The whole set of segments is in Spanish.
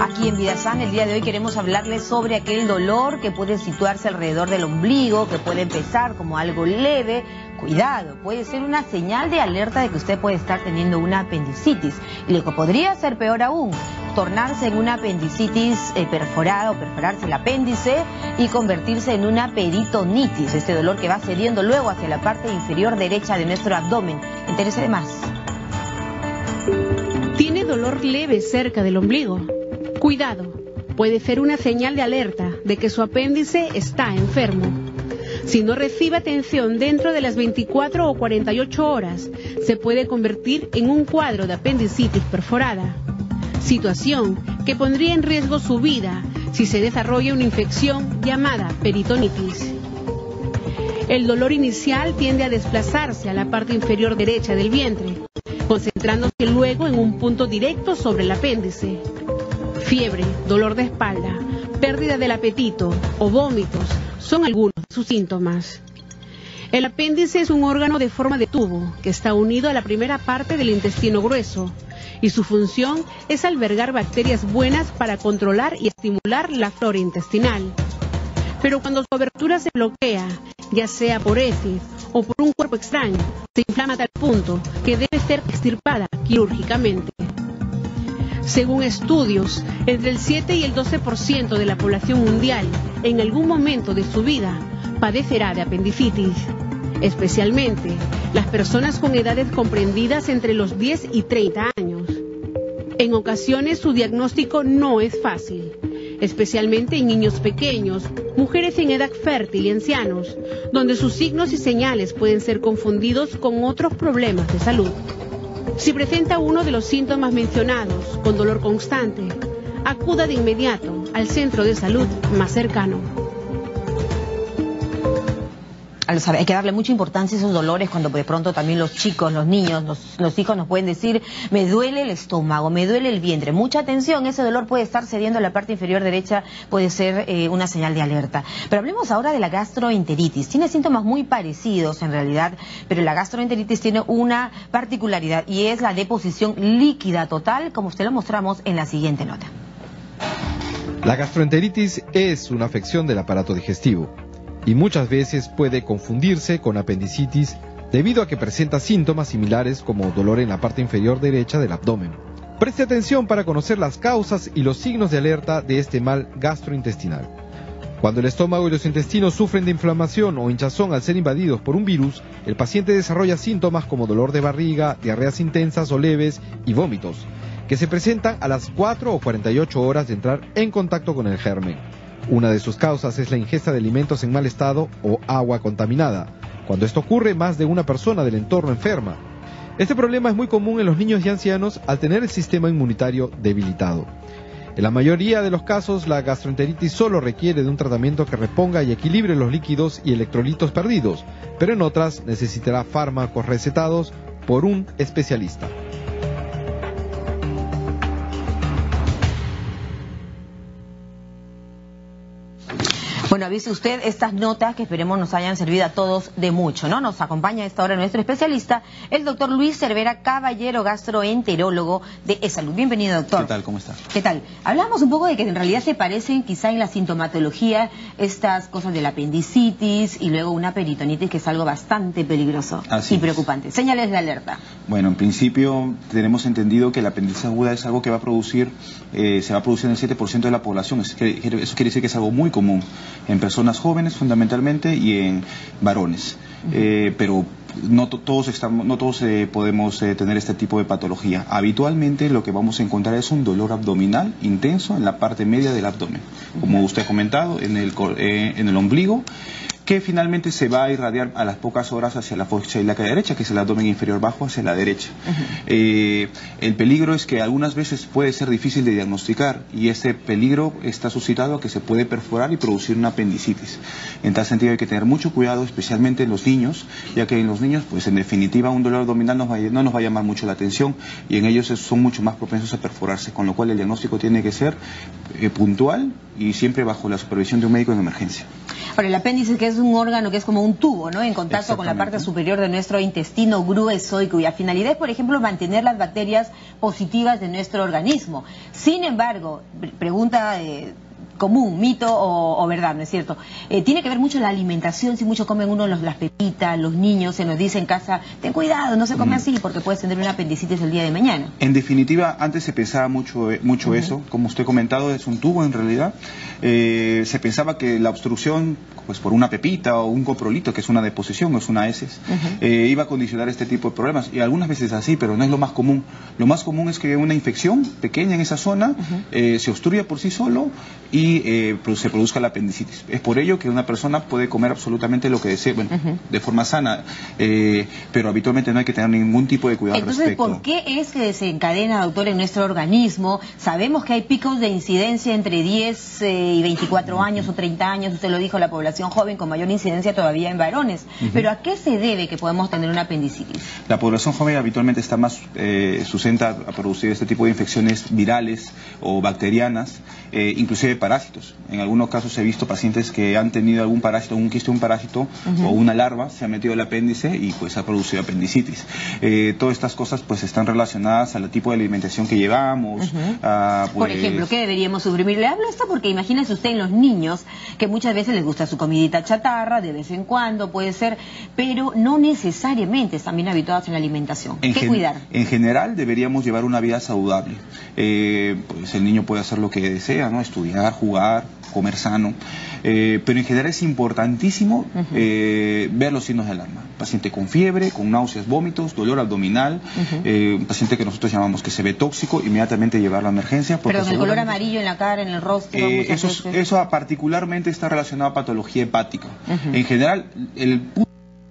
Aquí en Vida Sana, el día de hoy queremos hablarles sobre aquel dolor que puede situarse alrededor del ombligo, que puede empezar como algo leve. Cuidado, puede ser una señal de alerta de que usted puede estar teniendo una apendicitis. Y lo que podría ser peor aún, tornarse en una apendicitis perforada o perforarse el apéndice y convertirse en una peritonitis, este dolor que va cediendo luego hacia la parte inferior derecha de nuestro abdomen. Entérese de más. ¿Tiene dolor leve cerca del ombligo? Cuidado, puede ser una señal de alerta de que su apéndice está enfermo. Si no recibe atención dentro de las 24 o 48 horas, se puede convertir en un cuadro de apendicitis perforada. Situación que pondría en riesgo su vida si se desarrolla una infección llamada peritonitis. El dolor inicial tiende a desplazarse a la parte inferior derecha del vientre, concentrándose luego en un punto directo sobre el apéndice. Fiebre, dolor de espalda, pérdida del apetito o vómitos son algunos de sus síntomas. El apéndice es un órgano de forma de tubo que está unido a la primera parte del intestino grueso y su función es albergar bacterias buenas para controlar y estimular la flora intestinal. Pero cuando su abertura se bloquea, ya sea por heces o por un cuerpo extraño, se inflama a tal punto que debe ser extirpada quirúrgicamente. Según estudios, entre el 7 y el 12% de la población mundial en algún momento de su vida padecerá de apendicitis, especialmente las personas con edades comprendidas entre los 10 y 30 años. En ocasiones su diagnóstico no es fácil, especialmente en niños pequeños, mujeres en edad fértil y ancianos, donde sus signos y señales pueden ser confundidos con otros problemas de salud. Si presenta uno de los síntomas mencionados con dolor constante, acuda de inmediato al centro de salud más cercano. Hay que darle mucha importancia a esos dolores cuando de pronto también los chicos, los niños, los hijos nos pueden decir: me duele el estómago, me duele el vientre. Mucha atención, ese dolor puede estar cediendo a la parte inferior derecha, puede ser una señal de alerta. Pero hablemos ahora de la gastroenteritis. Tiene síntomas muy parecidos en realidad, pero la gastroenteritis tiene una particularidad y es la deposición líquida total, como usted lo mostramos en la siguiente nota. La gastroenteritis es una afección del aparato digestivo y muchas veces puede confundirse con apendicitis debido a que presenta síntomas similares como dolor en la parte inferior derecha del abdomen. Preste atención para conocer las causas y los signos de alerta de este mal gastrointestinal. Cuando el estómago y los intestinos sufren de inflamación o hinchazón al ser invadidos por un virus, el paciente desarrolla síntomas como dolor de barriga, diarreas intensas o leves y vómitos, que se presentan a las 4 o 48 horas de entrar en contacto con el germen. Una de sus causas es la ingesta de alimentos en mal estado o agua contaminada. Cuando esto ocurre, más de una persona del entorno enferma. Este problema es muy común en los niños y ancianos al tener el sistema inmunitario debilitado. En la mayoría de los casos, la gastroenteritis solo requiere de un tratamiento que reponga y equilibre los líquidos y electrolitos perdidos, pero en otras necesitará fármacos recetados por un especialista. Bueno, avise usted estas notas que esperemos nos hayan servido a todos de mucho, ¿no? Nos acompaña a esta hora nuestro especialista, el doctor Luis Cervera Caballero, gastroenterólogo de eSalud. Bienvenido, doctor. ¿Qué tal? ¿Cómo está? ¿Qué tal? Hablamos un poco de que en realidad se parecen quizá en la sintomatología estas cosas de la apendicitis y luego una peritonitis, que es algo bastante peligroso y preocupante. Señales de alerta. Bueno, en principio tenemos entendido que la apendicitis aguda es algo que va a producir, se va a producir en el 7% de la población. Eso quiere decir que es algo muy común en personas jóvenes fundamentalmente y en varones, pero no todos podemos tener este tipo de patología. Habitualmente lo que vamos a encontrar es un dolor abdominal intenso en la parte media del abdomen, como usted ha comentado, en el ombligo, que finalmente se va a irradiar a las pocas horas hacia la fosa ilíaca derecha, que es el abdomen inferior bajo hacia la derecha. El peligro es que algunas veces puede ser difícil de diagnosticar y ese peligro está suscitado a que se puede perforar y producir una apendicitis. En tal sentido hay que tener mucho cuidado, especialmente en los niños, ya que en los niños, pues en definitiva, un dolor abdominal no nos va a llamar mucho la atención y en ellos son mucho más propensos a perforarse, con lo cual el diagnóstico tiene que ser puntual y siempre bajo la supervisión de un médico en emergencia. Ahora, el apéndice, que es un órgano que es como un tubo, ¿no? En contacto con la parte superior de nuestro intestino grueso y cuya finalidad es, por ejemplo, mantener las bacterias positivas de nuestro organismo. Sin embargo, pregunta común, mito o verdad, ¿no es cierto? Tiene que ver mucho la alimentación, si mucho comen uno las pepitas, los niños se nos dice en casa, ten cuidado, no se come así porque puedes tener una apendicitis el día de mañana. En definitiva, antes se pensaba mucho eso, como usted ha comentado, es un tubo en realidad. Se pensaba que la obstrucción, pues por una pepita o un coprolito, que es una deposición, no es una heces, iba a condicionar este tipo de problemas, y algunas veces así, pero no es lo más común. Lo más común es que una infección pequeña en esa zona se obstruya por sí solo y se produzca la apendicitis. Es por ello que una persona puede comer absolutamente lo que desee, bueno, de forma sana, pero habitualmente no hay que tener ningún tipo de cuidado al respecto. Entonces, ¿por qué es que desencadena, doctor, en nuestro organismo? Sabemos que hay picos de incidencia entre 10 y 24 años o 30 años, usted lo dijo, la población joven con mayor incidencia todavía en varones. Pero ¿a qué se debe que podemos tener una apendicitis? La población joven habitualmente está más susceptible a producir este tipo de infecciones virales o bacterianas, inclusive parásitos. En algunos casos he visto pacientes que han tenido algún parásito, un quiste de un parásito o una larva, se ha metido el apéndice y pues ha producido apendicitis. Todas estas cosas pues están relacionadas al tipo de alimentación que llevamos. Pues... Por ejemplo, ¿qué deberíamos suprimir? Le hablo esto porque imagínese usted en los niños que muchas veces les gusta su comidita chatarra, de vez en cuando puede ser, pero no necesariamente están bien habituados en la alimentación. ¿Qué cuidar? En general deberíamos llevar una vida saludable. Pues el niño puede hacer lo que desea, ¿no? Estudiar, jugar, comer sano, pero en general es importantísimo ver los signos de alarma. Paciente con fiebre, con náuseas, vómitos, dolor abdominal, un paciente que nosotros llamamos que se ve tóxico, inmediatamente llevarlo a emergencia. Pero el color amarillo en la cara, en el rostro. Eso particularmente está relacionado a patología hepática. En general, el punto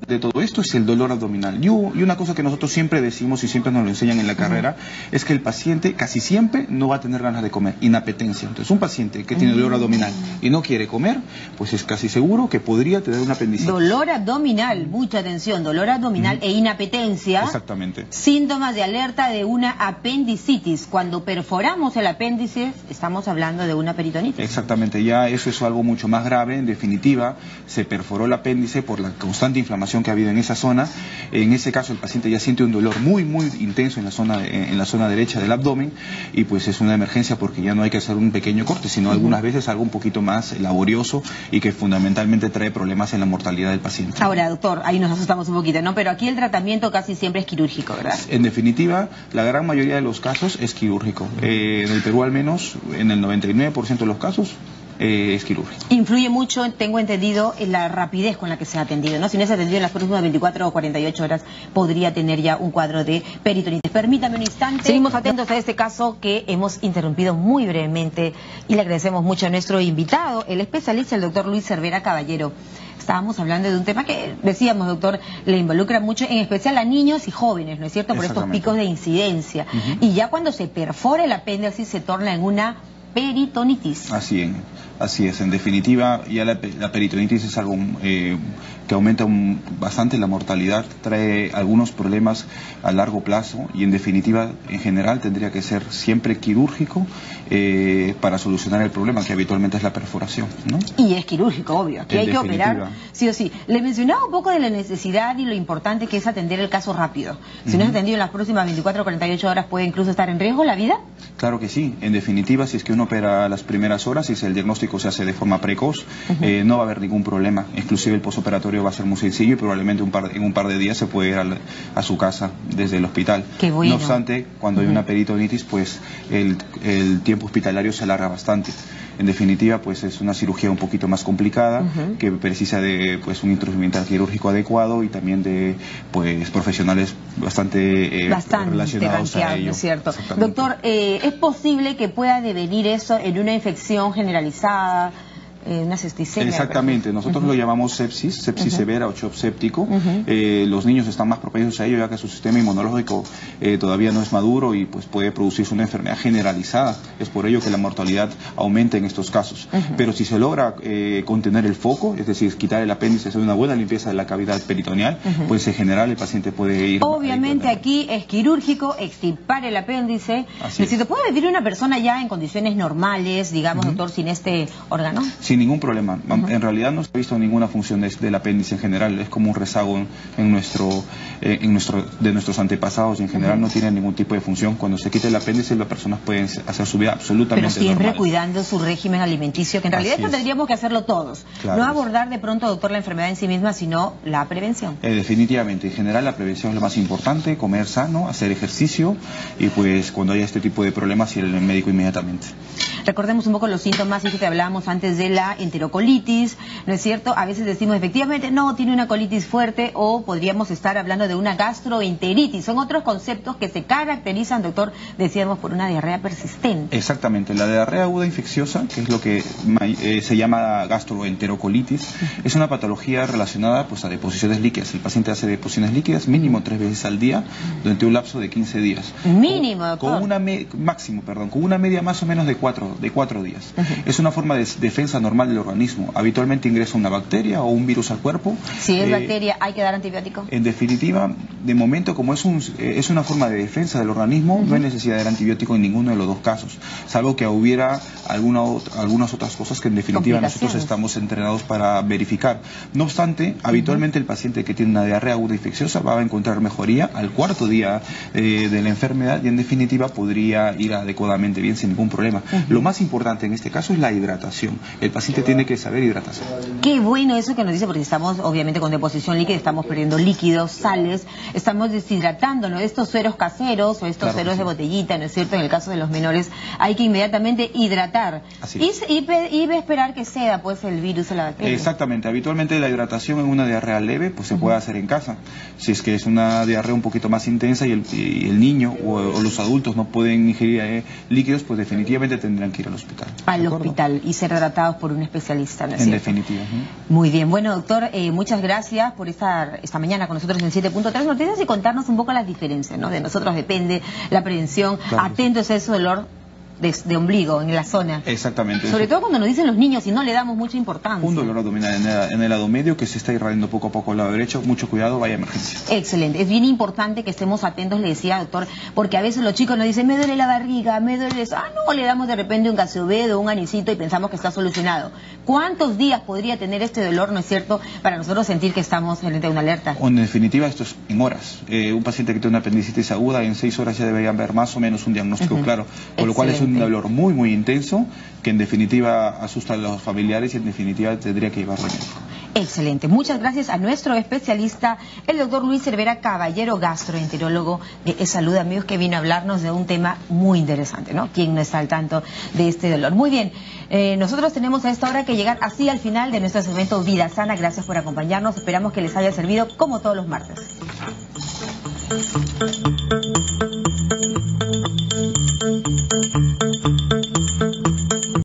de todo esto es el dolor abdominal. Y una cosa que nosotros siempre decimos y siempre nos lo enseñan en la carrera es que el paciente casi siempre no va a tener ganas de comer, inapetencia. Entonces un paciente que tiene dolor abdominal y no quiere comer, pues es casi seguro que podría tener una apendicitis. Dolor abdominal, mucha atención, dolor abdominal e inapetencia. Exactamente. Síntomas de alerta de una apendicitis. Cuando perforamos el apéndice, estamos hablando de una peritonitis. Exactamente, ya eso es algo mucho más grave. En definitiva, se perforó el apéndice por la constante inflamación que ha habido en esa zona. En ese caso el paciente ya siente un dolor muy intenso en la zona derecha del abdomen y pues es una emergencia porque ya no hay que hacer un pequeño corte, sino algunas veces algo un poquito más laborioso y que fundamentalmente trae problemas en la mortalidad del paciente. Ahora, doctor, ahí nos asustamos un poquito, ¿no? Pero aquí el tratamiento casi siempre es quirúrgico, ¿verdad? En definitiva, la gran mayoría de los casos es quirúrgico. En el Perú al menos, en el 99% de los casos, es quirúrgico. Influye mucho, tengo entendido, en la rapidez con la que se ha atendido, ¿no? Si no se ha atendido en las próximas 24 o 48 horas, podría tener ya un cuadro de peritonitis. Permítame un instante. Seguimos atentos a este caso que hemos interrumpido muy brevemente y le agradecemos mucho a nuestro invitado, el especialista, el doctor Luis Cervera Caballero. Estábamos hablando de un tema que, decíamos, doctor, le involucra mucho, en especial a niños y jóvenes, ¿no es cierto?, por estos picos de incidencia. Y ya cuando se perfora el apéndice se torna en una peritonitis. Así es, en definitiva, ya la peritonitis es algo que aumenta bastante la mortalidad, trae algunos problemas a largo plazo y en definitiva, en general, tendría que ser siempre quirúrgico para solucionar el problema, que habitualmente es la perforación, ¿no? Y es quirúrgico, obvio, aquí hay que operar sí o sí. Le mencionaba un poco de la necesidad y lo importante que es atender el caso rápido. Si no es atendido en las próximas 24 o 48 horas, ¿puede incluso estar en riesgo la vida? Claro que sí, en definitiva, si es que uno opera a las primeras horas, si el diagnóstico se hace de forma precoz, no va a haber ningún problema, inclusive el posoperatorio va a ser muy sencillo y probablemente en un par de días se puede ir a su casa desde el hospital. Qué bueno. No obstante, cuando hay una peritonitis, pues el tiempo hospitalario se alarga bastante. En definitiva, pues es una cirugía un poquito más complicada, que precisa de pues un instrumental quirúrgico adecuado y también de pues profesionales bastante relacionados a ello. ¿Es cierto? Doctor, ¿es posible que pueda devenir eso en una infección generalizada? Una septicemia. Exactamente, nosotros lo llamamos sepsis severa o shock séptico. Los niños están más propensos a ello ya que su sistema inmunológico todavía no es maduro y pues puede producirse una enfermedad generalizada. Es por ello que la mortalidad aumenta en estos casos. Pero si se logra contener el foco, es decir, quitar el apéndice, hacer una buena limpieza de la cavidad peritoneal, pues en general el paciente puede ir... Obviamente aquí es quirúrgico, extirpar el apéndice. ¿Puede vivir una persona ya en condiciones normales, digamos, doctor, sin este órgano? Sin sin ningún problema. En realidad no se ha visto ninguna función del apéndice en general, es como un rezago de nuestros antepasados y en general no tiene ningún tipo de función. Cuando se quita el apéndice, las personas pueden hacer su vida absolutamente Pero siempre normal. Cuidando su régimen alimenticio, que en realidad esto tendríamos que hacerlo todos. Claro. No abordar de pronto, doctor, la enfermedad en sí misma, sino la prevención. Definitivamente, en general la prevención es lo más importante, comer sano, hacer ejercicio y pues cuando haya este tipo de problemas ir al médico inmediatamente. Recordemos un poco los síntomas, y que te hablábamos antes de la enterocolitis, ¿no es cierto? A veces decimos efectivamente, no, tiene una colitis fuerte, o podríamos estar hablando de una gastroenteritis. Son otros conceptos que se caracterizan, doctor, decíamos, por una diarrea persistente. Exactamente, la diarrea aguda infecciosa, que es lo que se llama gastroenterocolitis, es una patología relacionada pues a deposiciones líquidas. El paciente hace deposiciones líquidas mínimo 3 veces al día durante un lapso de 15 días. Mínimo, doctor. Con una media más o menos de 4 días. Es una forma de defensa normal del organismo. Habitualmente ingresa una bacteria o un virus al cuerpo. Si es bacteria, ¿hay que dar antibiótico? En definitiva, de momento, como es una forma de defensa del organismo, no hay necesidad de dar antibiótico en ninguno de los dos casos, salvo que hubiera algunas otras cosas que en definitiva nosotros estamos entrenados para verificar. No obstante, habitualmente el paciente que tiene una diarrea aguda infecciosa va a encontrar mejoría al 4.º día de la enfermedad y en definitiva podría ir adecuadamente bien sin ningún problema. Lo más importante en este caso es la hidratación. El paciente tiene que saber hidratarse. Qué bueno eso que nos dice, porque estamos obviamente con deposición líquida, estamos perdiendo líquidos, sales, estamos deshidratándonos. Estos sueros caseros o estos sueros de botellita, ¿no es cierto? En el caso de los menores hay que inmediatamente hidratar y esperar que ceda pues el virus o la bacteria. Exactamente, habitualmente la hidratación en una diarrea leve pues se puede hacer en casa. Si es que es una diarrea un poquito más intensa y el niño o los adultos no pueden ingerir líquidos, pues definitivamente tendrán que ir al hospital. Al hospital y ser tratados por un especialista, ¿no es cierto? En definitiva. Muy bien, bueno doctor, muchas gracias por estar esta mañana con nosotros en 7.3 Noticias y contarnos un poco las diferencias, ¿no? De nosotros depende la prevención, atentos a ese dolor de ombligo en la zona. Exactamente. Sobre todo cuando nos dicen los niños y no le damos mucha importancia. Un dolor abdominal en el lado medio que se está irradiando poco a poco al lado derecho. Mucho cuidado, vaya emergencia. Excelente. Es bien importante que estemos atentos, le decía doctor, porque a veces los chicos nos dicen, me duele la barriga, me duele eso. No, le damos de repente un gaseobedo, un anisito y pensamos que está solucionado. ¿Cuántos días podría tener este dolor, no es cierto, para nosotros sentir que estamos frente a una alerta? En definitiva, esto es en horas. Un paciente que tiene una apendicitis aguda, en 6 horas ya debería haber más o menos un diagnóstico claro. Con lo cual es un dolor muy, muy intenso, que en definitiva asusta a los familiares y en definitiva tendría que llevarlo al médico. Excelente. Muchas gracias a nuestro especialista, el doctor Luis Cervera Caballero, gastroenterólogo de Salud, amigos, que vino a hablarnos de un tema muy interesante, ¿no? ¿Quién no está al tanto de este dolor? Muy bien, nosotros tenemos a esta hora que llegar así al final de nuestro segmento Vida Sana. Gracias por acompañarnos. Esperamos que les haya servido como todos los martes.